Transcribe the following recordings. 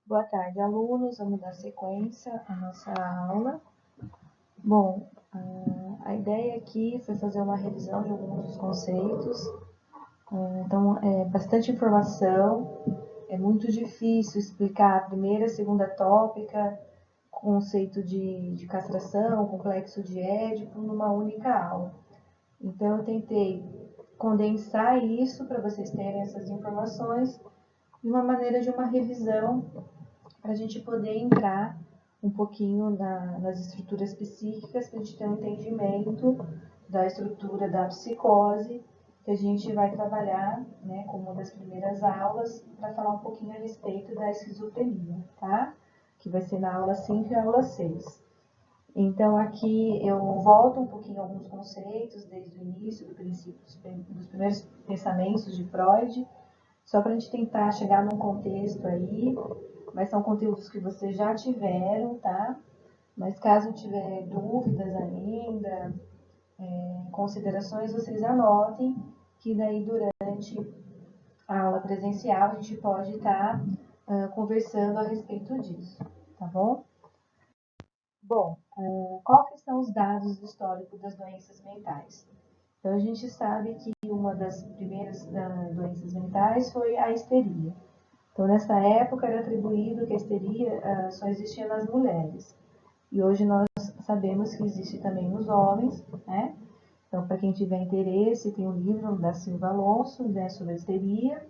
Boa tarde, alunos. Vamos dar sequência à nossa aula. Bom, a ideia aqui foi fazer uma revisão de alguns dos conceitos. Então, é bastante informação. É muito difícil explicar a primeira, segunda tópica, conceito de castração, complexo de Édipo, numa única aula. Então, eu tentei condensar isso para vocês terem essas informações de uma maneira de uma revisão para a gente poder entrar um pouquinho nas estruturas psíquicas, para a gente ter um entendimento da estrutura da psicose, que a gente vai trabalhar, né, como uma das primeiras aulas, para falar um pouquinho a respeito da esquizofrenia, tá? Que vai ser na aula 5 e a aula 6. Então, aqui eu volto um pouquinho a alguns conceitos, desde o início, do princípio, dos primeiros pensamentos de Freud, só para a gente tentar chegar num contexto aí, mas são conteúdos que vocês já tiveram, tá? Mas caso tiver dúvidas ainda, considerações, vocês anotem, que daí durante a aula presencial a gente pode estar conversando a respeito disso, tá bom? Bom, quais são os dados históricos das doenças mentais? Então, a gente sabe que uma das primeiras doenças mentais foi a histeria. Então, nessa época, era atribuído que a histeria só existia nas mulheres. E hoje nós sabemos que existe também nos homens, né? Então, para quem tiver interesse, tem um livro da Silva Alonso, né, sobre a histeria,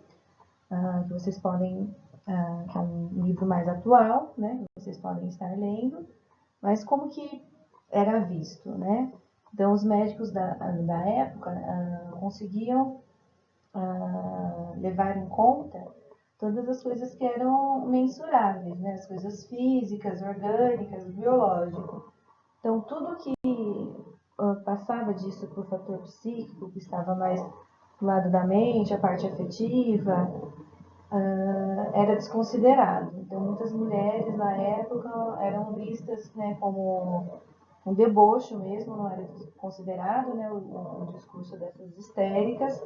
que vocês podem, que é um livro mais atual, né? Vocês podem estar lendo. Mas como que era visto, né? Então, os médicos da época conseguiam levar em conta todas as coisas que eram mensuráveis, né? As coisas físicas, orgânicas, biológicas. Então, tudo que passava disso por fator psíquico, que estava mais do lado da mente, a parte afetiva, era desconsiderado. Então, muitas mulheres na época eram vistas, né, como um deboche mesmo, não era considerado, né, o discurso dessas histéricas,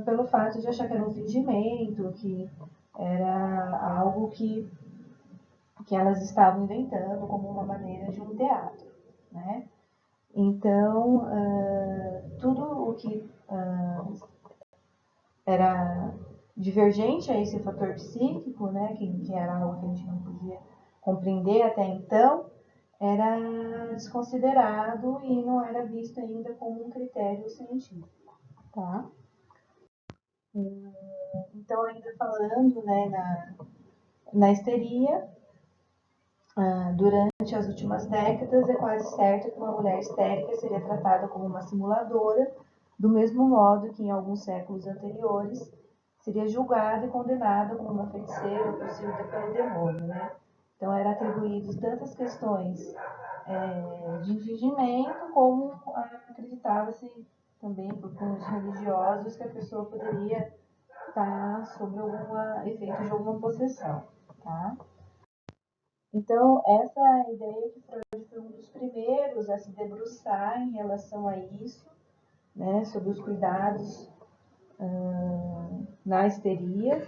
pelo fato de achar que era um fingimento, que era algo que elas estavam inventando como uma maneira de um teatro, né? Então, tudo o que era divergente a esse fator psíquico, né, que era algo que a gente não podia compreender até então, era desconsiderado e não era visto ainda como um critério científico, tá? Então, ainda falando, né, na histeria, durante as últimas décadas, é quase certo que uma mulher histérica seria tratada como uma simuladora, do mesmo modo que em alguns séculos anteriores seria julgada e condenada como uma feiticeira possuída pelo demônio, né? Então, era atribuído tantas questões de fingimento, como acreditava-se também por cunhos religiosos que a pessoa poderia estar sob algum efeito de alguma possessão, tá? Então, essa é a ideia que Freud foi um dos primeiros a se debruçar em relação a isso, né, sobre os cuidados na histeria.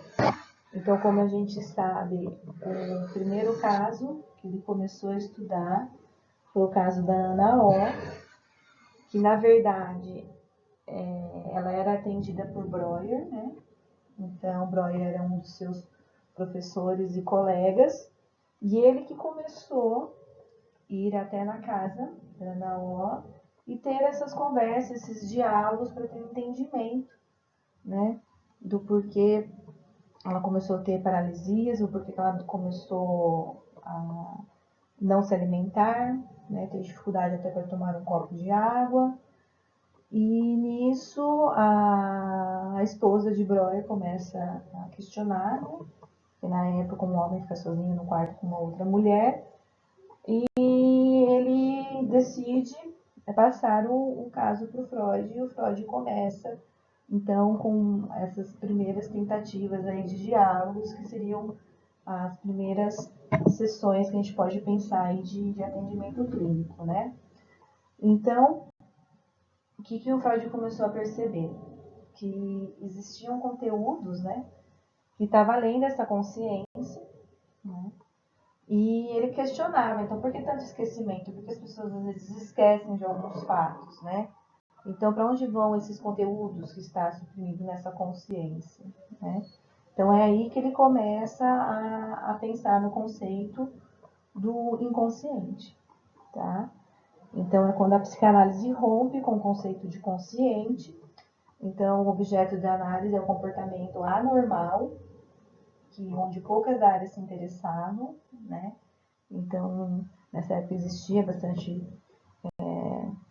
Então, como a gente sabe, o primeiro caso que ele começou a estudar foi o caso da Ana O, que na verdade ela era atendida por Breuer, né? Então, Breuer era um dos seus professores e colegas, e ele que começou a ir até na casa da Ana O e ter essas conversas, esses diálogos para ter um entendimento, né, do porquê ela começou a ter paralisias, o porquê ela começou a não se alimentar, né, ter dificuldade até para tomar um copo de água. E nisso a esposa de Breuer começa a questionar, né, que na época um homem fica sozinho no quarto com uma outra mulher, e ele decide passar o caso para o Freud, e o Freud começa então com essas primeiras tentativas aí de diálogos, que seriam as primeiras sessões que a gente pode pensar aí de atendimento clínico, né? Então, o que o Freud começou a perceber? Que existiam conteúdos, né, que estavam além dessa consciência, E ele questionava, então, por que tanto esquecimento? Porque as pessoas às vezes esquecem de alguns fatos, né? Então, para onde vão esses conteúdos que está suprimido nessa consciência, né? Então, é aí que ele começa a pensar no conceito do inconsciente, tá? Então, é quando a psicanálise rompe com o conceito de consciente. Então, o objeto da análise é o comportamento anormal, onde poucas áreas se interessavam, né? Então, nessa época existia bastante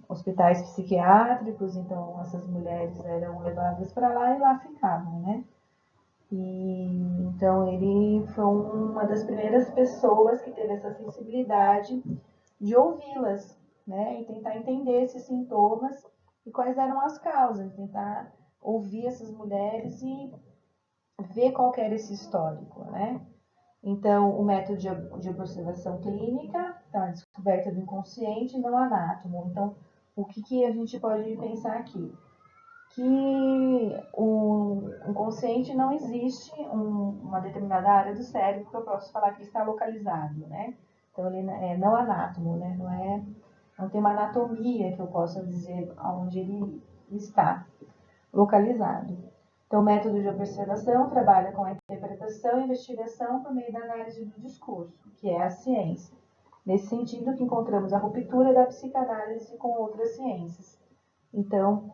hospitais psiquiátricos, então essas mulheres eram levadas para lá e lá ficavam, né? E então ele foi uma das primeiras pessoas que teve essa sensibilidade de ouvi-las, né? E tentar entender esses sintomas e quais eram as causas, tentar ouvir essas mulheres e ver qual era esse histórico, né? Então, o método de observação clínica, tá, a descoberta do inconsciente não anátomo. Então, o que a gente pode pensar aqui? Que o inconsciente não existe uma determinada área do cérebro que eu posso falar que está localizado, né? Então, ele é não anátomo, né? Não tem uma anatomia que eu possa dizer onde ele está localizado. Então, o método de observação trabalha com a interpretação e investigação por meio da análise do discurso, que é a ciência. Nesse sentido que encontramos a ruptura da psicanálise com outras ciências. Então,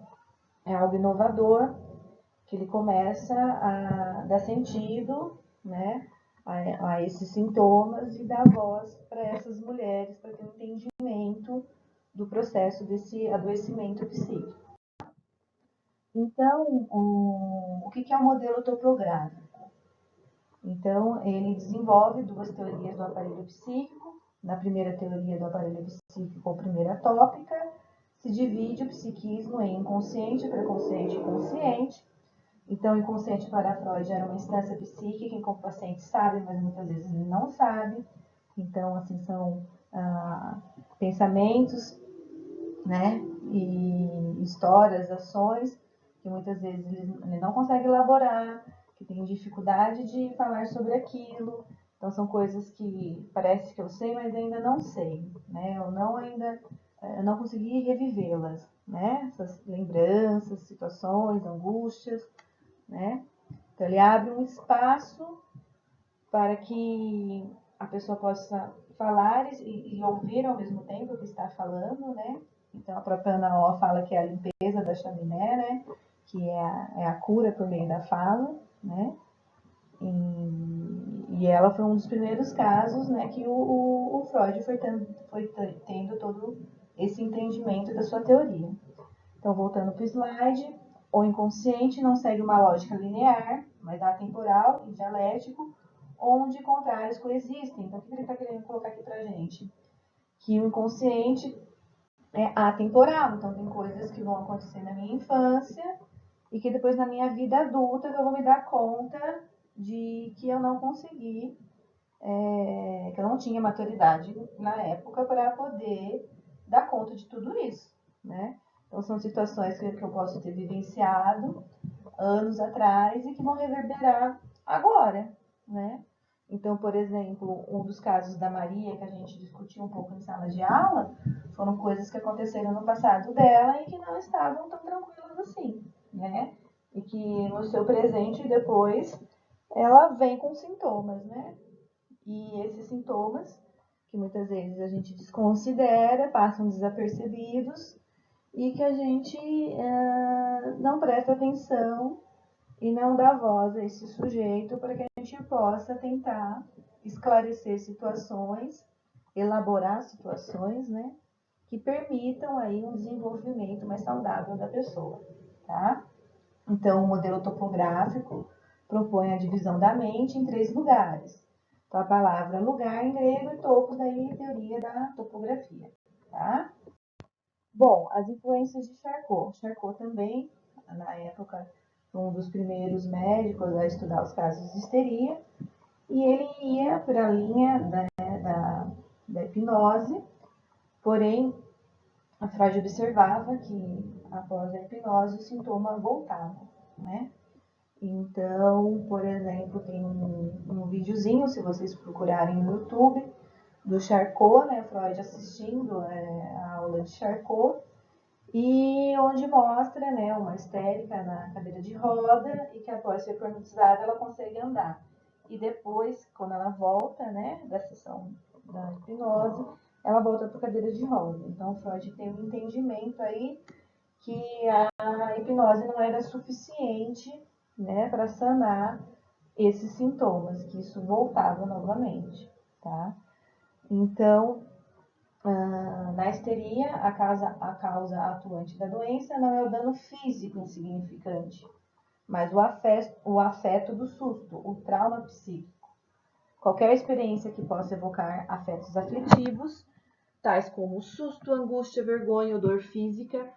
é algo inovador, que ele começa a dar sentido, né, a esses sintomas e dar voz para essas mulheres, para ter um entendimento do processo desse adoecimento psíquico. Então, o que é o modelo topográfico? Então, ele desenvolve duas teorias do aparelho psíquico. Na primeira teoria do aparelho psíquico, ou primeira tópica, se divide o psiquismo em inconsciente, pré-consciente e consciente. Então, o inconsciente para Freud era uma instância psíquica em que o paciente sabe, mas muitas vezes ele não sabe. Então, assim, são pensamentos, né, e histórias, ações que muitas vezes ele não consegue elaborar, que tem dificuldade de falar sobre aquilo. Então são coisas que parece que eu sei, mas ainda não sei, né? Eu não consegui revivê-las, né? Essas lembranças, situações, angústias, né? Então ele abre um espaço para que a pessoa possa falar e ouvir ao mesmo tempo o que está falando, né? Então a própria Ana O fala que é a limpeza da chaminé, né? Que é a cura por meio da fala, né? E ela foi um dos primeiros casos, né, que o Freud foi tendo todo esse entendimento da sua teoria. Então, voltando para o slide, o inconsciente não segue uma lógica linear, mas atemporal e dialético, onde contrários coexistem. Então, o que ele está querendo colocar aqui para a gente? Que o inconsciente é atemporal, então tem coisas que vão acontecer na minha infância e que depois na minha vida adulta eu vou me dar conta de que eu não consegui, que eu não tinha maturidade na época para poder dar conta de tudo isso, né? Então são situações que eu posso ter vivenciado anos atrás e que vão reverberar agora, né? Então, por exemplo, um dos casos da Maria que a gente discutiu um pouco em sala de aula foram coisas que aconteceram no passado dela e que não estavam tão tranquilas assim, né? E que no seu presente depois ela vem com sintomas, né? E esses sintomas, que muitas vezes a gente desconsidera, passam desapercebidos e que a gente não presta atenção e não dá voz a esse sujeito para que a gente possa tentar esclarecer situações, elaborar situações, né, que permitam aí um desenvolvimento mais saudável da pessoa, tá? Então, o modelo topográfico propõe a divisão da mente em três lugares. Então, a palavra lugar em grego e topo daí teoria da topografia, tá? Bom, as influências de Charcot. Charcot também, na época, foi um dos primeiros médicos a estudar os casos de histeria, e ele ia para a linha da hipnose, porém, a Freud observava que após a hipnose o sintoma voltava, né? Então, por exemplo, tem um videozinho, se vocês procurarem no YouTube, do Charcot, né, Freud assistindo a aula de Charcot, e onde mostra, né, uma histérica na cadeira de roda e que após ser hipnotizada ela consegue andar. E depois, quando ela volta, né, da sessão da hipnose, ela volta para a cadeira de roda. Então, Freud tem um entendimento aí que a hipnose não era suficiente, né, para sanar esses sintomas, que isso voltava novamente, tá? Então, na histeria, a causa atuante da doença não é o dano físico insignificante, mas o afeto do susto, o trauma psíquico. Qualquer experiência que possa evocar afetos aflitivos, tais como susto, angústia, vergonha ou dor física,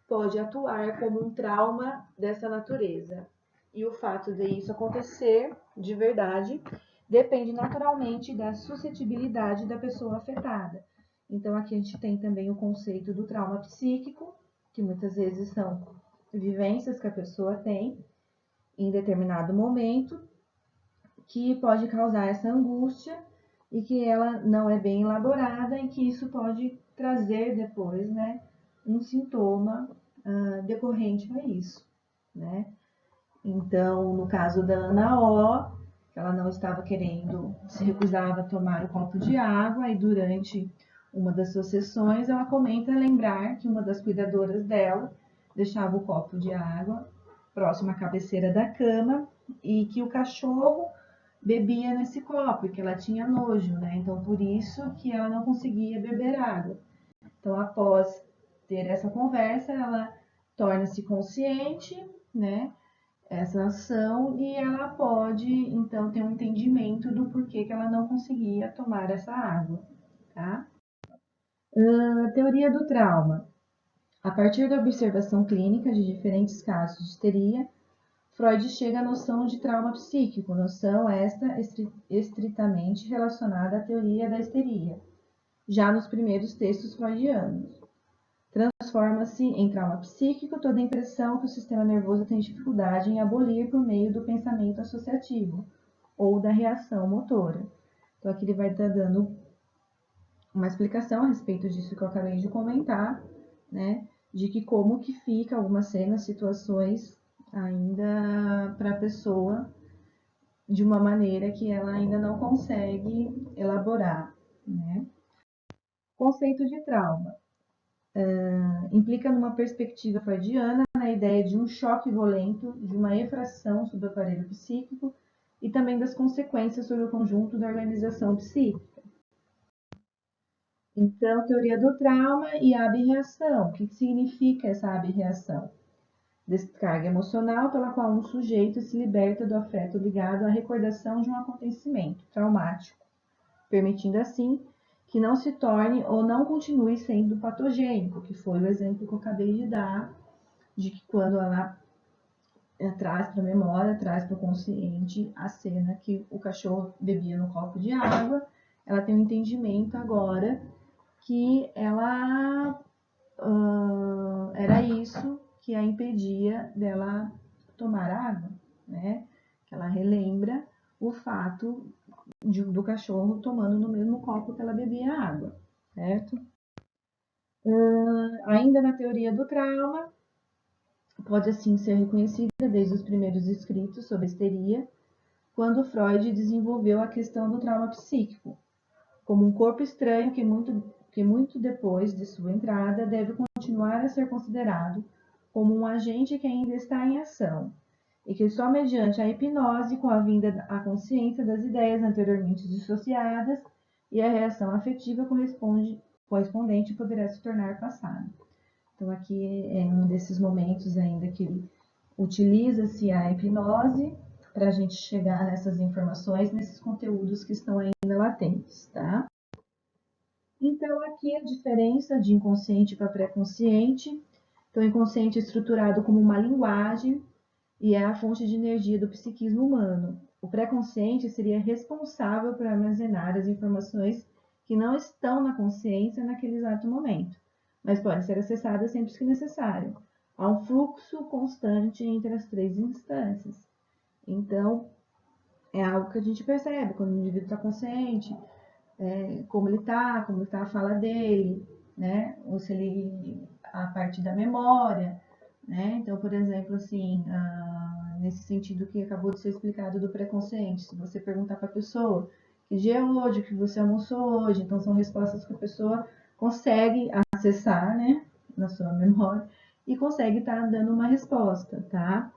pode atuar como um trauma dessa natureza. E o fato de isso acontecer de verdade depende naturalmente da suscetibilidade da pessoa afetada. Então, aqui a gente tem também o conceito do trauma psíquico, que muitas vezes são vivências que a pessoa tem em determinado momento, que pode causar essa angústia e que ela não é bem elaborada e que isso pode trazer depois, né, um sintoma decorrente a isso, né? Então, no caso da Ana O, ela não estava querendo, se recusava a tomar o copo de água e durante uma das suas sessões ela comenta lembrar que uma das cuidadoras dela deixava o copo de água próximo à cabeceira da cama e que o cachorro bebia nesse copo e que ela tinha nojo, né? Então, por isso que ela não conseguia beber água. Então, após ter essa conversa, ela torna-se consciente, né? Essa ação e ela pode, então, ter um entendimento do porquê que ela não conseguia tomar essa água, tá? A teoria do trauma. A partir da observação clínica de diferentes casos de histeria, Freud chega à noção de trauma psíquico, noção esta estritamente relacionada à teoria da histeria, já nos primeiros textos freudianos. Transforma-se em trauma psíquico toda impressão que o sistema nervoso tem dificuldade em abolir por meio do pensamento associativo ou da reação motora. Então, aqui ele vai estar dando uma explicação a respeito disso que eu acabei de comentar, né? De que como que fica algumas cenas, situações ainda para a pessoa de uma maneira que ela ainda não consegue elaborar, né? Conceito de trauma. Implica numa perspectiva freudiana na ideia de um choque violento, de uma efração sobre o aparelho psíquico e também das consequências sobre o conjunto da organização psíquica. Então, teoria do trauma e a abreação. O que significa essa abreação? Descarga emocional pela qual um sujeito se liberta do afeto ligado à recordação de um acontecimento traumático, permitindo assim que não se torne ou não continue sendo patogênico, que foi o exemplo que eu acabei de dar, de que quando ela traz para a memória, traz para o consciente a cena que o cachorro bebia no copo de água, ela tem um entendimento agora que ela era isso que a impedia dela tomar água, né? Que ela relembra o fato do cachorro tomando no mesmo copo que ela bebia água, certo? Ainda na teoria do trauma, pode assim ser reconhecida desde os primeiros escritos sobre histeria, quando Freud desenvolveu a questão do trauma psíquico, como um corpo estranho que muito depois de sua entrada deve continuar a ser considerado como um agente que ainda está em ação, e que só mediante a hipnose, com a vinda à consciência das ideias anteriormente dissociadas e a reação afetiva correspondente poderá se tornar passado. Então, aqui é um desses momentos ainda que utiliza-se a hipnose para a gente chegar nessas informações, nesses conteúdos que estão ainda latentes, tá? Então, aqui a diferença de inconsciente para pré-consciente. Então, o inconsciente é estruturado como uma linguagem e é a fonte de energia do psiquismo humano. O pré-consciente seria responsável por armazenar as informações que não estão na consciência naquele exato momento, mas podem ser acessadas sempre que necessário. Há um fluxo constante entre as três instâncias. Então, é algo que a gente percebe quando o indivíduo está consciente, como ele está, como está a fala dele, né? Ou se ele, a parte da memória, né? Então, por exemplo, assim, nesse sentido que acabou de ser explicado do pré-consciente, se você perguntar para a pessoa que dia é hoje, o que você almoçou hoje, então são respostas que a pessoa consegue acessar, né, na sua memória e consegue estar dando uma resposta, tá?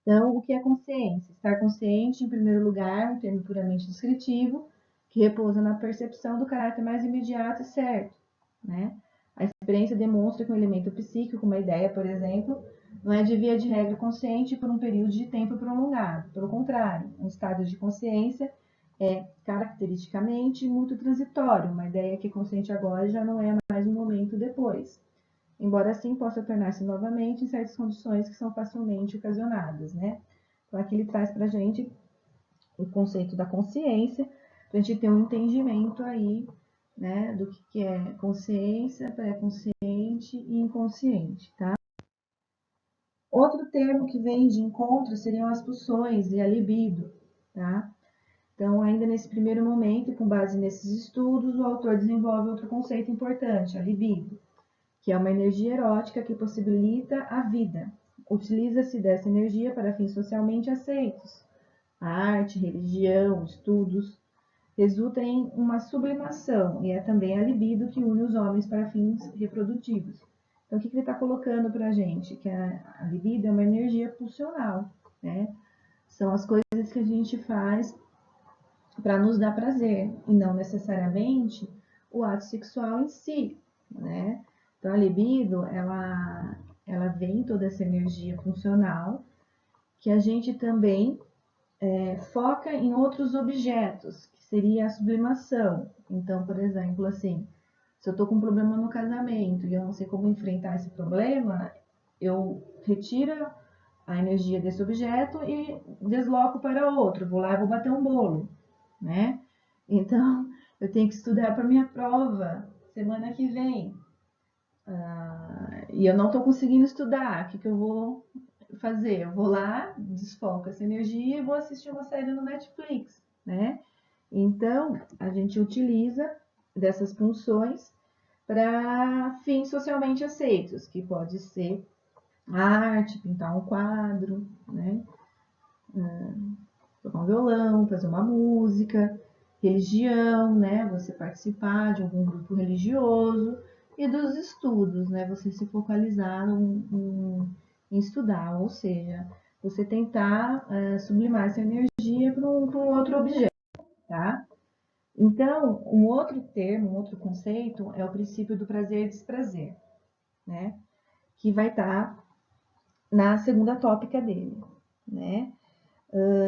Então, o que é consciência? Estar consciente, em primeiro lugar, um termo puramente descritivo, que repousa na percepção do caráter mais imediato e certo, né? A experiência demonstra que um elemento psíquico, uma ideia, por exemplo, não é de via de regra consciente por um período de tempo prolongado. Pelo contrário, um estado de consciência é caracteristicamente muito transitório. Uma ideia que é consciente agora já não é mais um momento depois, embora assim possa tornar-se novamente em certas condições que são facilmente ocasionadas, né? Então aqui ele traz para a gente o conceito da consciência, para a gente ter um entendimento aí, né, do que é consciência, pré-consciente e inconsciente, tá? Outro termo que vem de encontro seriam as pulsões e a libido, tá? Então, ainda nesse primeiro momento, com base nesses estudos, o autor desenvolve outro conceito importante, a libido, que é uma energia erótica que possibilita a vida. Utiliza-se dessa energia para fins socialmente aceitos. A arte, religião, estudos, resulta em uma sublimação e é também a libido que une os homens para fins reprodutivos. Então, o que ele está colocando para a gente? Que a libido é uma energia pulsional, né? São as coisas que a gente faz para nos dar prazer e não necessariamente o ato sexual em si, né? Então a libido, ela vem toda essa energia funcional que a gente também foca em outros objetos, que seria a sublimação. Então, por exemplo, assim, se eu estou com um problema no casamento e eu não sei como enfrentar esse problema, eu retiro a energia desse objeto e desloco para outro. Vou lá e vou bater um bolo, né? Então, eu tenho que estudar para minha prova semana que vem. E eu não estou conseguindo estudar. O que eu vou fazer? Eu vou lá, desfoco essa energia e vou assistir uma série no Netflix, né? Então, a gente utiliza dessas funções para fins socialmente aceitos, que pode ser arte, pintar um quadro, né? Tocar um violão, fazer uma música, religião, né? Você participar de algum grupo religioso e dos estudos, né? Você se focalizar em estudar, ou seja, você tentar sublimar essa energia para um outro objeto, tá? Então, um outro termo, um outro conceito é o princípio do prazer e desprazer, né? Que vai estar na segunda tópica dele, né?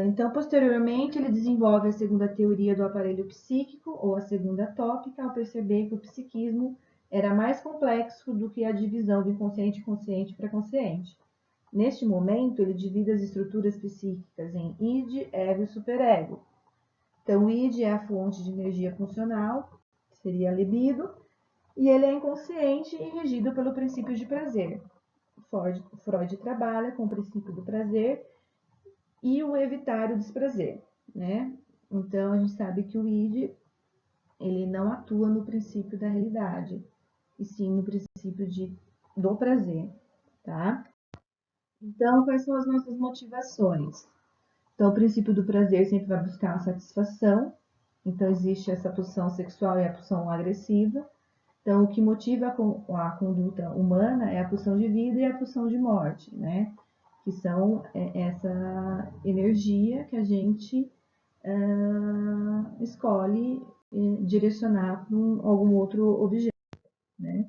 Então, posteriormente, ele desenvolve a segunda teoria do aparelho psíquico, ou a segunda tópica, ao perceber que o psiquismo era mais complexo do que a divisão do inconsciente, consciente e pré-consciente. Neste momento, ele divide as estruturas psíquicas em id, ego e superego. Então, o id é a fonte de energia funcional, que seria a libido, e ele é inconsciente e regido pelo princípio de prazer. Freud trabalha com o princípio do prazer e o evitar o desprazer, né? Então, a gente sabe que o id, ele não atua no princípio da realidade, e sim no princípio do prazer, tá? Então, quais são as nossas motivações? Então, o princípio do prazer sempre vai buscar a satisfação. Então, existe essa pulsão sexual e a pulsão agressiva. Então, o que motiva a conduta humana é a pulsão de vida e a pulsão de morte, né? Que são essa energia que a gente escolhe direcionar para algum outro objeto, né?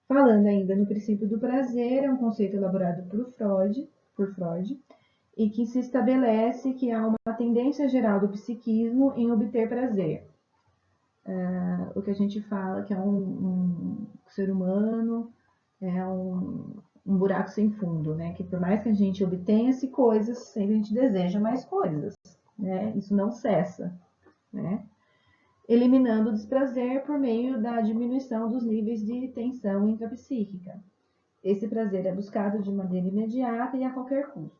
Falando ainda no princípio do prazer, é um conceito elaborado por Freud, e que se estabelece que há uma tendência geral do psiquismo em obter prazer. O que a gente fala que é um ser humano é um buraco sem fundo, né? Que por mais que a gente obtenha-se coisas, sempre a gente deseja mais coisas, né? Isso não cessa, né? Eliminando o desprazer por meio da diminuição dos níveis de tensão intrapsíquica. Esse prazer é buscado de maneira imediata e a qualquer custo,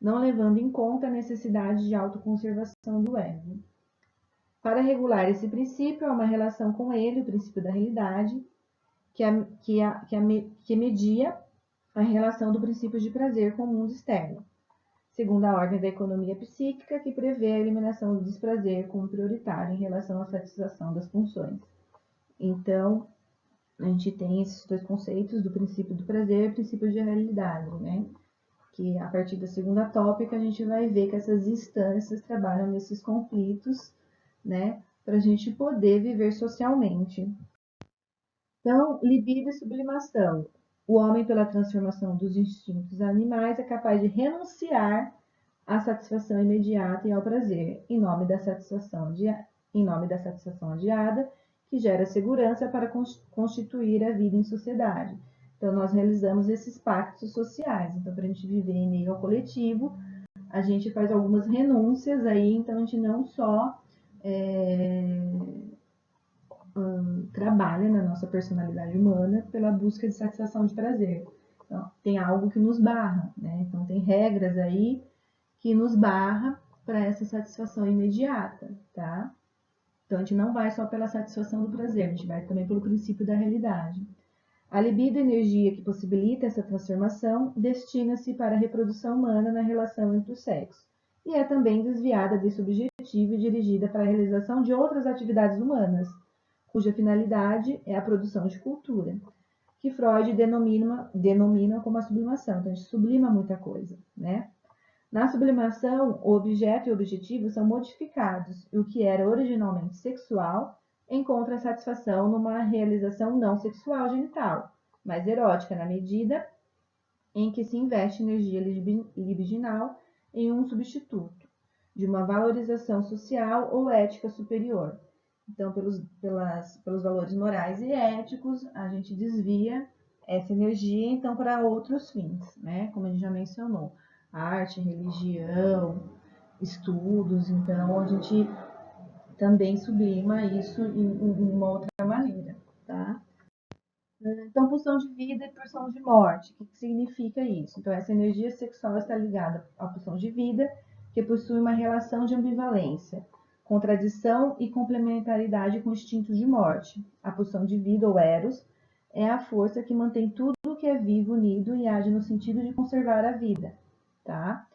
não levando em conta a necessidade de autoconservação do ego. Para regular esse princípio, há uma relação com ele, o princípio da realidade, que media a relação do princípio de prazer com o mundo externo, segundo a ordem da economia psíquica, que prevê a eliminação do desprazer como prioritário em relação à satisfação das funções. Então, a gente tem esses dois conceitos do princípio do prazer e o princípio de realidade, né? Que a partir da segunda tópica a gente vai ver que essas instâncias trabalham nesses conflitos, né? Para a gente poder viver socialmente. Então, libido e sublimação. O homem, pela transformação dos instintos animais, é capaz de renunciar à satisfação imediata e ao prazer, em nome da satisfação adiada, que gera segurança para constituir a vida em sociedade. Então, nós realizamos esses pactos sociais. Então, para a gente viver em meio ao coletivo, a gente faz algumas renúncias aí, então a gente não só trabalha na nossa personalidade humana pela busca de satisfação de prazer. Então, tem algo que nos barra, né? Então, tem regras aí que nos barra para essa satisfação imediata, tá? Então, a gente não vai só pela satisfação do prazer, a gente vai também pelo princípio da realidade. A libido, energia que possibilita essa transformação, destina-se para a reprodução humana na relação entre os sexos e é também desviada desse objetivo e dirigida para a realização de outras atividades humanas, cuja finalidade é a produção de cultura, que Freud denomina como a sublimação. Então, a gente sublima muita coisa, né? Na sublimação, o objeto e o objetivo são modificados e o que era originalmente sexual encontra satisfação numa realização não sexual genital, mas erótica na medida em que se investe energia libidinal em um substituto de uma valorização social ou ética superior. Então, pelos valores morais e éticos, a gente desvia essa energia então para outros fins, né? Como a gente já mencionou, arte, religião, estudos. Então, a gente também sublima isso em uma outra maneira, tá? Então, pulsão de vida e pulsão de morte. O que significa isso? Então, essa energia sexual está ligada à pulsão de vida, que possui uma relação de ambivalência, contradição e complementaridade com o instinto de morte. A pulsão de vida, ou Eros, é a força que mantém tudo o que é vivo unido e age no sentido de conservar a vida, tá?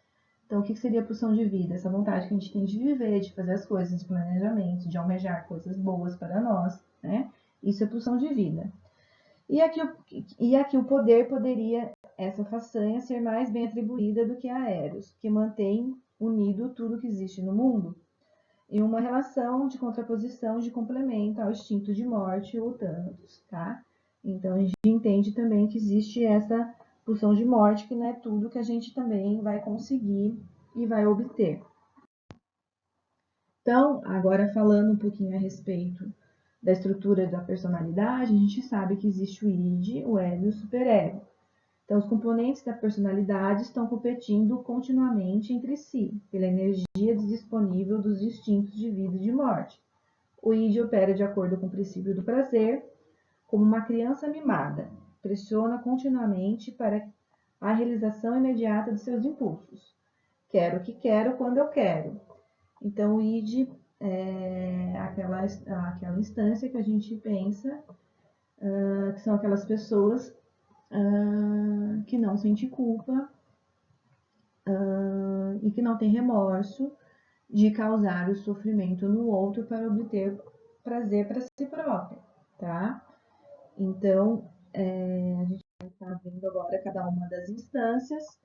Então, o que seria a pulsão de vida? Essa vontade que a gente tem de viver, de fazer as coisas, de planejamento, de almejar coisas boas para nós, né? Isso é pulsão de vida. E aqui o poder poderia, essa façanha, ser mais bem atribuída do que a Eros, que mantém unido tudo que existe no mundo, em uma relação de contraposição, de complemento ao instinto de morte ou Thanatos, tá? Então, a gente entende também que existe essa pulsão de morte, que não é tudo que a gente também vai conseguir e vai obter. Então, agora falando um pouquinho a respeito da estrutura da personalidade, a gente sabe que existe o id, o ego e o superego. Então, os componentes da personalidade estão competindo continuamente entre si, pela energia disponível dos instintos de vida e de morte. O id opera de acordo com o princípio do prazer, como uma criança mimada, pressiona continuamente para a realização imediata de seus impulsos. Quero o que quero quando eu quero. Então, o id é aquela instância que a gente pensa que são aquelas pessoas que não sentem culpa e que não têm remorso de causar o sofrimento no outro para obter prazer para si próprio, tá? Então, a gente vai estar vendo agora cada uma das instâncias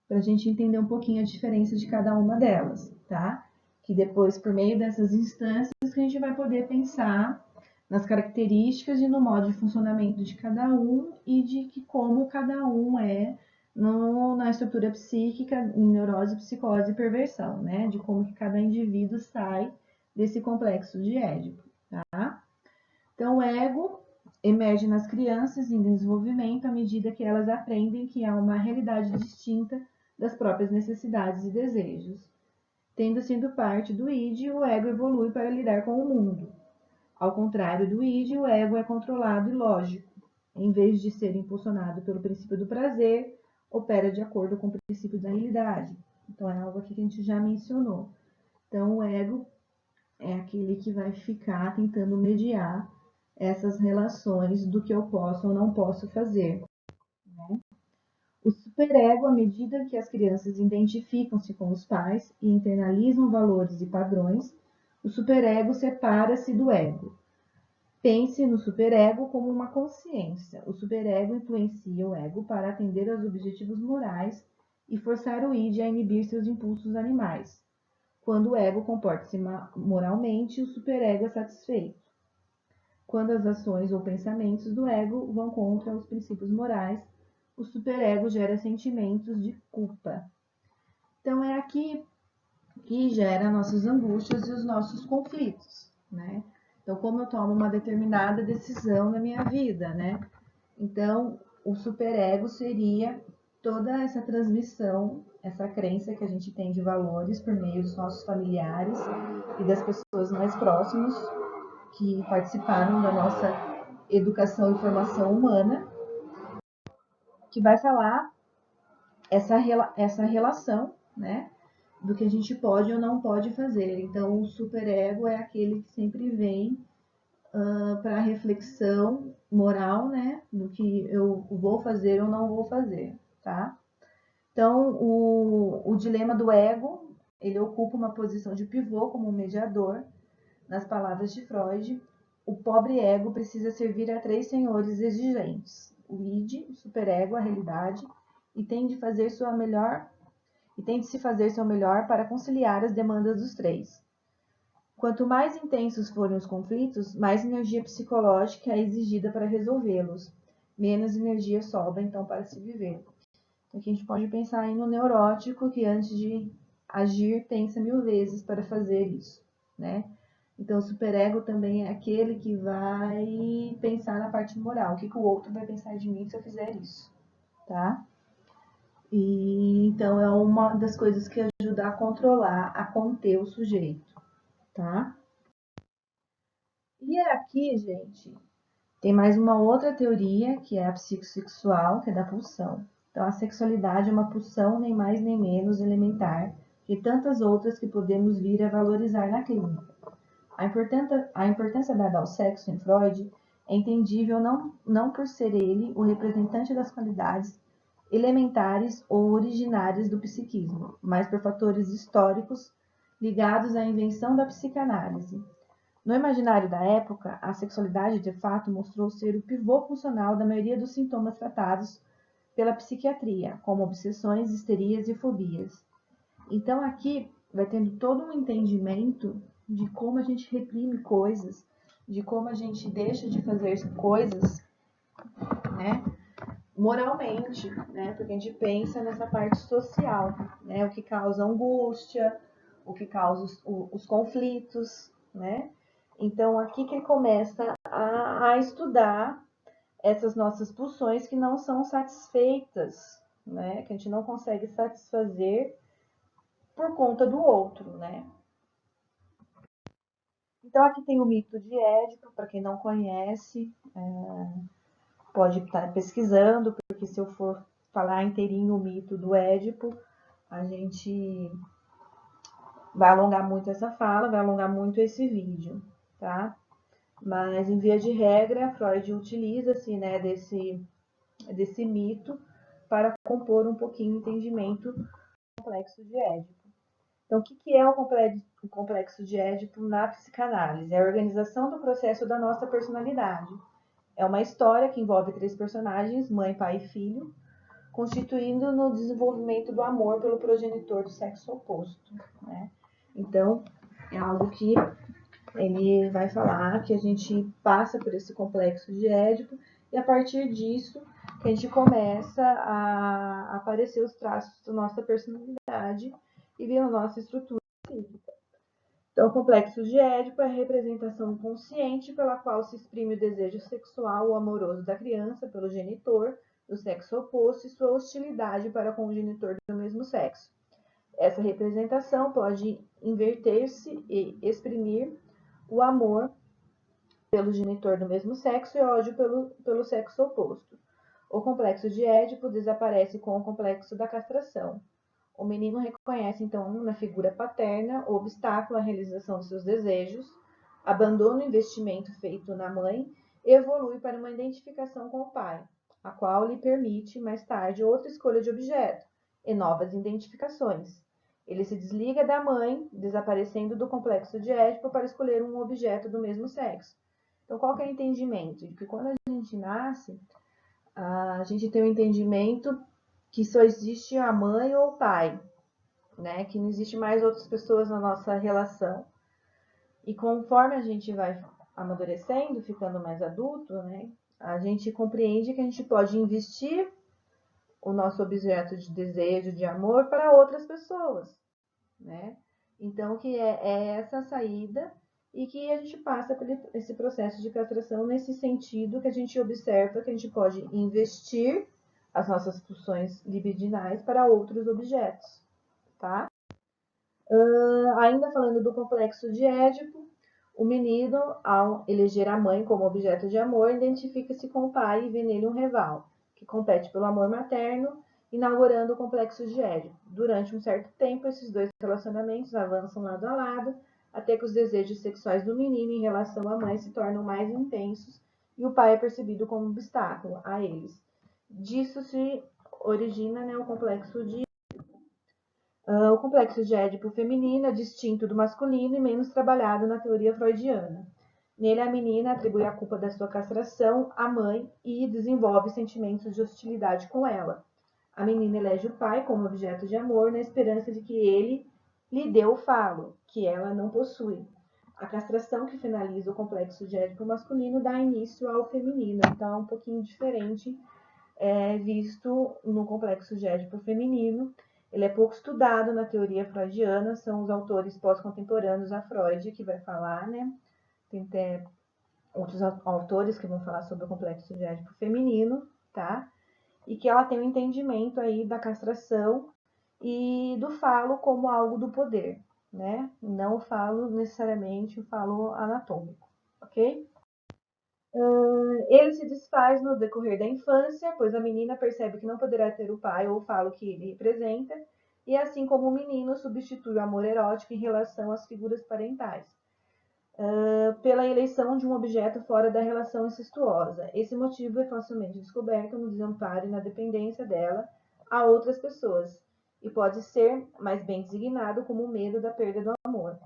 para a gente entender um pouquinho a diferença de cada uma delas, tá? Que depois, por meio dessas instâncias, que a gente vai poder pensar nas características e no modo de funcionamento de cada um e de que como cada um é na estrutura psíquica, em neurose, psicose e perversão, né? De como que cada indivíduo sai desse complexo de Édipo, tá? Então, o ego emerge nas crianças em desenvolvimento à medida que elas aprendem que há uma realidade distinta das próprias necessidades e desejos. Tendo sido parte do id, o ego evolui para lidar com o mundo. Ao contrário do id, o ego é controlado e lógico. Em vez de ser impulsionado pelo princípio do prazer, opera de acordo com o princípio da realidade. Então, é algo aqui que a gente já mencionou. Então, o ego é aquele que vai ficar tentando mediar essas relações do que eu posso ou não posso fazer. Né? O superego, à medida que as crianças identificam-se com os pais e internalizam valores e padrões, o superego separa-se do ego. Pense no superego como uma consciência. O superego influencia o ego para atender aos objetivos morais e forçar o id a inibir seus impulsos animais. Quando o ego comporta-se moralmente, o superego é satisfeito. Quando as ações ou pensamentos do ego vão contra os princípios morais, o superego gera sentimentos de culpa. Então é aqui que gera nossas angústias e os nossos conflitos, né? Então, como eu tomo uma determinada decisão na minha vida, né? Então, o superego seria toda essa transmissão, essa crença que a gente tem de valores por meio dos nossos familiares e das pessoas mais próximas que participaram da nossa educação e formação humana, que vai falar essa relação, né, do que a gente pode ou não pode fazer. Então, o superego é aquele que sempre vem para a reflexão moral, né, do que eu vou fazer ou não vou fazer, tá? Então, o dilema do ego, ele ocupa uma posição de pivô como mediador. Nas palavras de Freud, o pobre ego precisa servir a três senhores exigentes: o id, o superego, a realidade, e tem de se fazer seu melhor para conciliar as demandas dos três. Quanto mais intensos forem os conflitos, mais energia psicológica é exigida para resolvê-los, menos energia sobra então para se viver. Então, aqui a gente pode pensar aí no neurótico que antes de agir pensa 1000 vezes para fazer isso, né? Então, o superego também é aquele que vai pensar na parte moral. O que o outro vai pensar de mim se eu fizer isso, tá? E então é uma das coisas que ajuda a controlar, a conter o sujeito, tá? E aqui, gente, tem mais uma outra teoria, que é a psicossexual, que é da pulsão. Então, a sexualidade é uma pulsão nem mais nem menos elementar de tantas outras que podemos vir a valorizar na clínica. A importância dada ao sexo em Freud é entendível não por ser ele o representante das qualidades elementares ou originárias do psiquismo, mas por fatores históricos ligados à invenção da psicanálise. No imaginário da época, a sexualidade de fato mostrou ser o pivô funcional da maioria dos sintomas tratados pela psiquiatria, como obsessões, histerias e fobias. Então aqui vai tendo todo um entendimento de como a gente reprime coisas, de como a gente deixa de fazer coisas, né, moralmente, né, porque a gente pensa nessa parte social, né, o que causa angústia, o que causa os conflitos, né. Então aqui que ele começa a estudar essas nossas pulsões que não são satisfeitas, né, que a gente não consegue satisfazer por conta do outro, né. Então aqui tem o mito de Édipo, para quem não conhece, pode estar pesquisando, porque se eu for falar inteirinho o mito do Édipo, a gente vai alongar muito essa fala, vai alongar muito esse vídeo, tá? Mas em via de regra, Freud utiliza-se, né, desse mito para compor um pouquinho o entendimento do complexo de Édipo. Então, o que é o complexo de Édipo na psicanálise? É a organização do processo da nossa personalidade. É uma história que envolve três personagens, mãe, pai e filho, constituindo no desenvolvimento do amor pelo progenitor do sexo oposto, né? Então, é algo que ele vai falar que a gente passa por esse complexo de Édipo e a partir disso que a gente começa a aparecer os traços da nossa personalidade e ver a nossa estrutura psíquica. Então, o complexo de Édipo é a representação consciente pela qual se exprime o desejo sexual ou amoroso da criança pelo genitor do sexo oposto e sua hostilidade para com o genitor do mesmo sexo. Essa representação pode inverter-se e exprimir o amor pelo genitor do mesmo sexo e ódio pelo sexo oposto. O complexo de Édipo desaparece com o complexo da castração. O menino reconhece, então, na figura paterna, o obstáculo à realização de seus desejos, abandona o investimento feito na mãe e evolui para uma identificação com o pai, a qual lhe permite, mais tarde, outra escolha de objeto e novas identificações. Ele se desliga da mãe, desaparecendo do complexo de Édipo para escolher um objeto do mesmo sexo. Então, qual que é o entendimento? De que quando a gente nasce, a gente tem o entendimento que só existe a mãe ou o pai, né? Que não existe mais outras pessoas na nossa relação. E conforme a gente vai amadurecendo, ficando mais adulto, né? A gente compreende que a gente pode investir o nosso objeto de desejo, de amor para outras pessoas, né? Então, que é essa saída e que a gente passa por esse processo de castração nesse sentido que a gente observa que a gente pode investir as nossas pulsões libidinais para outros objetos, tá? Ainda falando do complexo de Édipo, o menino, ao eleger a mãe como objeto de amor, identifica-se com o pai e vê nele um rival, que compete pelo amor materno, inaugurando o complexo de Édipo. Durante um certo tempo, esses dois relacionamentos avançam lado a lado, até que os desejos sexuais do menino em relação à mãe se tornam mais intensos e o pai é percebido como um obstáculo a eles. Disso se origina, né, o complexo de o complexo de Édipo feminino é distinto do masculino e menos trabalhado na teoria freudiana. Nele, a menina atribui a culpa da sua castração à mãe e desenvolve sentimentos de hostilidade com ela. A menina elege o pai como objeto de amor na esperança de que ele lhe dê o falo, que ela não possui. A castração que finaliza o complexo de Édipo masculino dá início ao feminino, então é um pouquinho diferente visto no complexo de Édipo feminino. Ele é pouco estudado na teoria freudiana, são os autores pós-contemporâneos a Freud que vai falar, né? Tem até outros autores que vão falar sobre o complexo de Édipo feminino, tá? E que ela tem um entendimento aí da castração e do falo como algo do poder, né? Não o falo necessariamente o falo anatômico, ok? Ele se desfaz no decorrer da infância, pois a menina percebe que não poderá ter o pai ou o falo que ele representa, e assim como o menino substitui o amor erótico em relação às figuras parentais, pela eleição de um objeto fora da relação incestuosa. Esse motivo é facilmente descoberto no desamparo e na dependência dela a outras pessoas, e pode ser mais bem designado como o medo da perda do amor.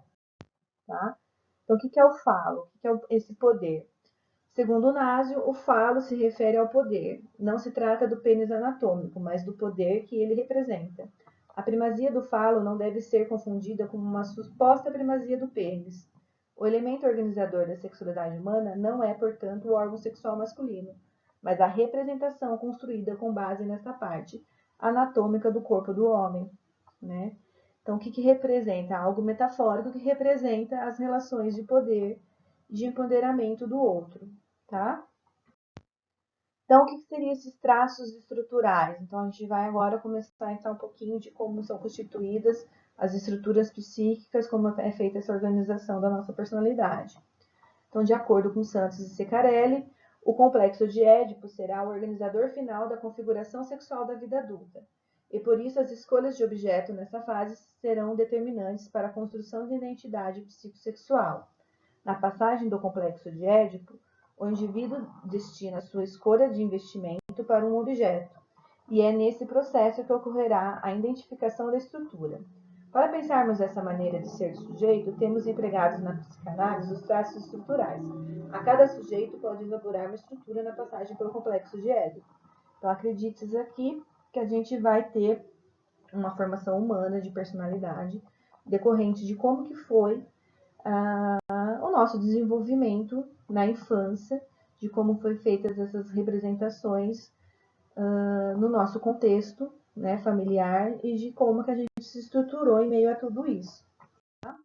Tá? Então, o que é o falo? O que é esse poder? Segundo Násio, o falo se refere ao poder. Não se trata do pênis anatômico, mas do poder que ele representa. A primazia do falo não deve ser confundida com uma suposta primazia do pênis. O elemento organizador da sexualidade humana não é, portanto, o órgão sexual masculino, mas a representação construída com base nessa parte anatômica do corpo do homem, né? Então, o que representa? Algo metafórico que representa as relações de poder, de empoderamento do outro, tá? Então, o que seriam esses traços estruturais? Então, a gente vai agora começar a entrar um pouquinho de como são constituídas as estruturas psíquicas, como é feita essa organização da nossa personalidade. Então, de acordo com Santos e Ceccarelli, o complexo de Édipo será o organizador final da configuração sexual da vida adulta. E por isso as escolhas de objeto nessa fase serão determinantes para a construção de identidade psicossexual. Na passagem do complexo de Édipo, o indivíduo destina sua escolha de investimento para um objeto, e é nesse processo que ocorrerá a identificação da estrutura. Para pensarmos dessa maneira de ser sujeito, temos empregados na psicanálise os traços estruturais. A cada sujeito pode elaborar uma estrutura na passagem pelo complexo de Édipo. Então, acredite aqui que a gente vai ter uma formação humana de personalidade decorrente de como que foi o nosso desenvolvimento na infância, de como foi feitas essas representações no nosso contexto, né, familiar, e de como que a gente se estruturou em meio a tudo isso. Tá?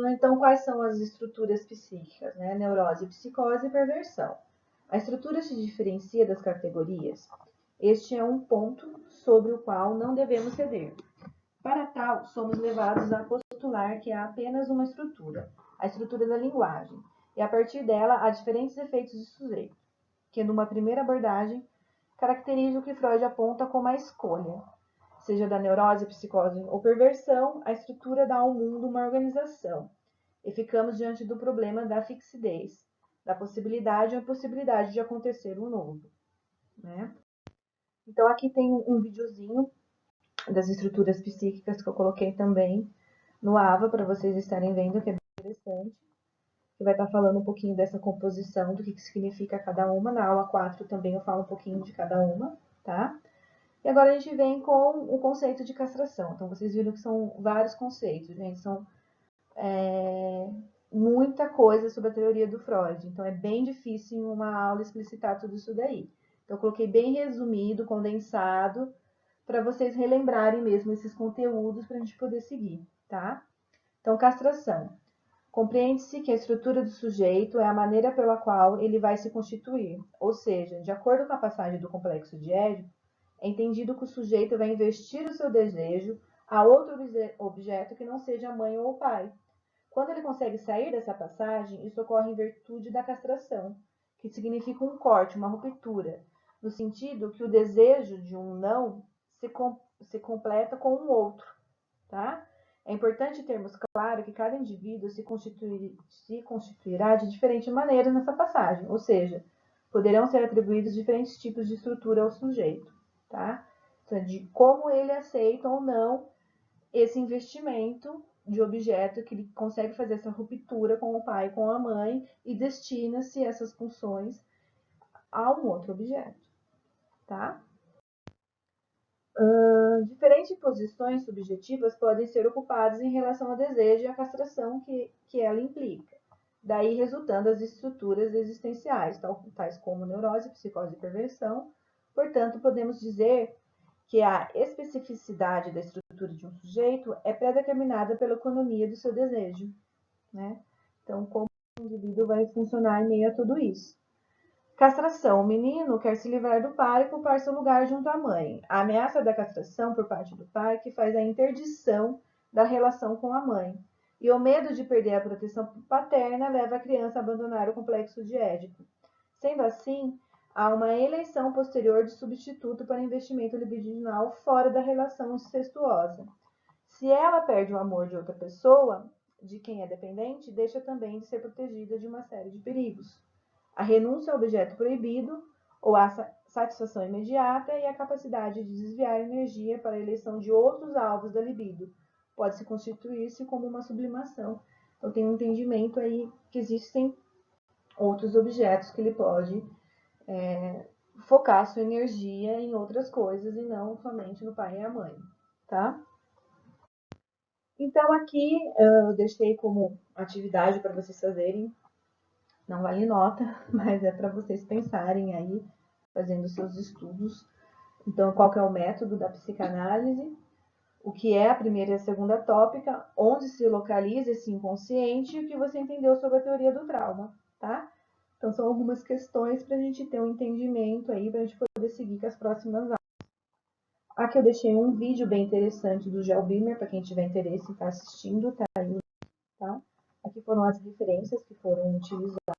Então, quais são as estruturas psíquicas? Né? Neurose, psicose e perversão. A estrutura se diferencia das categorias. Este é um ponto sobre o qual não devemos ceder. Para tal, somos levados a postular que há apenas uma estrutura, a estrutura da linguagem, e a partir dela há diferentes efeitos de sujeito, que numa primeira abordagem caracteriza o que Freud aponta como a escolha. seja da neurose, psicose ou perversão, a estrutura dá ao mundo uma organização. E ficamos diante do problema da fixidez, da possibilidade ou impossibilidade de acontecer um novo. Né? Então, aqui tem um videozinho das estruturas psíquicas que eu coloquei também no AVA, para vocês estarem vendo, que é bem interessante. Que vai estar falando um pouquinho dessa composição, do que significa cada uma. Na aula 4 também eu falo um pouquinho de cada uma, tá? E agora a gente vem com o conceito de castração. Então, vocês viram que são vários conceitos, gente. São muita coisa sobre a teoria do Freud. Então, é bem difícil em uma aula explicitar tudo isso daí. Então, eu coloquei bem resumido, condensado, para vocês relembrarem mesmo esses conteúdos para a gente poder seguir, tá? Então, castração. Compreende-se que a estrutura do sujeito é a maneira pela qual ele vai se constituir, ou seja, de acordo com a passagem do complexo de Édipo, é entendido que o sujeito vai investir o seu desejo a outro objeto que não seja a mãe ou o pai. Quando ele consegue sair dessa passagem, isso ocorre em virtude da castração, que significa um corte, uma ruptura, no sentido que o desejo de um não se completa com um outro, tá? É importante termos claro que cada indivíduo se constituirá de diferente maneira nessa passagem, ou seja, poderão ser atribuídos diferentes tipos de estrutura ao sujeito, tá? Então, de como ele aceita ou não esse investimento de objeto, que ele consegue fazer essa ruptura com o pai e com a mãe e destina-se essas funções a um outro objeto, tá? Diferentes posições subjetivas podem ser ocupadas em relação ao desejo e à castração que ela implica, daí resultando as estruturas existenciais, tais como neurose, psicose e perversão. Portanto, podemos dizer que a especificidade da estrutura de um sujeito é pré-determinada pela economia do seu desejo. Né? Então, como o indivíduo vai funcionar em meio a tudo isso. Castração. O menino quer se livrar do pai e ocupar seu lugar junto à mãe. A ameaça da castração por parte do pai que faz a interdição da relação com a mãe. E o medo de perder a proteção paterna leva a criança a abandonar o complexo de Édipo. Sendo assim, há uma eleição posterior de substituto para investimento libidinal fora da relação incestuosa. Se ela perde o amor de outra pessoa, de quem é dependente, deixa também de ser protegida de uma série de perigos. A renúncia ao objeto proibido, ou a satisfação imediata e a capacidade de desviar energia para a eleição de outros alvos da libido, pode-se constituir-se como uma sublimação. Então, tem um entendimento aí que existem outros objetos que ele pode focar sua energia em outras coisas e não somente no pai e a mãe, tá? Então, aqui eu deixei como atividade para vocês fazerem. Não vale nota, mas é para vocês pensarem aí, fazendo seus estudos. Então, qual que é o método da psicanálise? O que é a primeira e a segunda tópica? Onde se localiza esse inconsciente? E o que você entendeu sobre a teoria do trauma, tá? Então, são algumas questões para a gente ter um entendimento aí, para a gente poder seguir com as próximas aulas. Aqui eu deixei um vídeo bem interessante do Gel Beamer, para quem tiver interesse em estar assistindo, tá aí, tá? Aqui foram as referências que foram utilizadas.